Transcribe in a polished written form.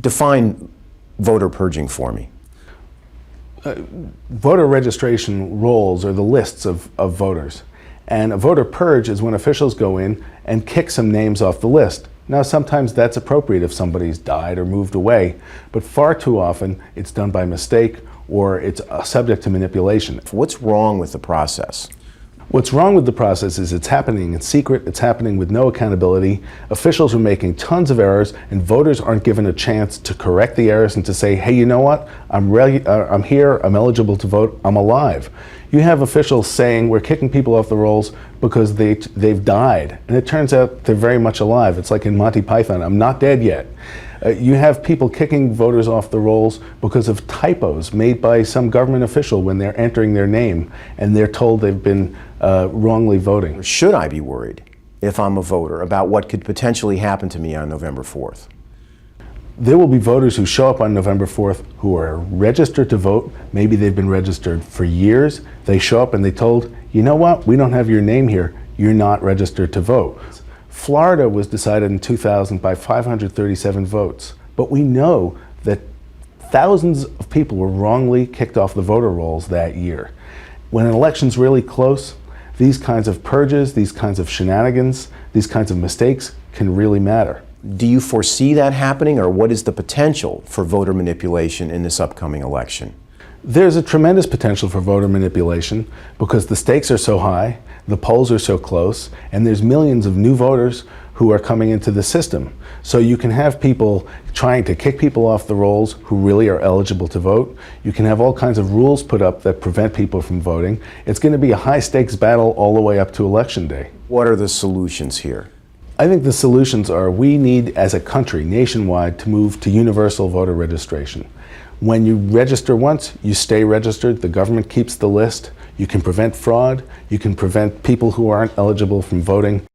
Define voter purging for me. Voter registration rolls are the lists of voters. And a voter purge is when officials go in and kick some names off the list. Now, sometimes that's appropriate if somebody's died or moved away, but far too often it's done by mistake or it's subject to manipulation. What's wrong with the process? What's wrong with the process is it's happening in secret, it's happening with no accountability. Officials are making tons of errors and voters aren't given a chance to correct the errors and to say, hey, you know what, I'm here, I'm eligible to vote, I'm alive. You have officials saying we're kicking people off the rolls because they've died, and it turns out they're very much alive. It's like in Monty Python, I'm not dead yet. You have people kicking voters off the rolls because of typos made by some government official when they're entering their name and they're told they've been wrongly voting. Should I be worried, if I'm a voter, about what could potentially happen to me on November 4th? There will be voters who show up on November 4th who are registered to vote. Maybe they've been registered for years. They show up and they told, you know what, we don't have your name here. You're not registered to vote. Florida was decided in 2000 by 537 votes, but we know that thousands of people were wrongly kicked off the voter rolls that year. When an election's really close, these kinds of purges, these kinds of shenanigans, these kinds of mistakes can really matter. Do you foresee that happening, or what is the potential for voter manipulation in this upcoming election? There's a tremendous potential for voter manipulation because the stakes are so high, the polls are so close, and there's millions of new voters who are coming into the system. So you can have people trying to kick people off the rolls who really are eligible to vote. You can have all kinds of rules put up that prevent people from voting. It's going to be a high stakes battle all the way up to Election Day. What are the solutions here? I think the solutions are we need, as a country, nationwide, to move to universal voter registration. When you register once, you stay registered. The government keeps the list. You can prevent fraud. You can prevent people who aren't eligible from voting.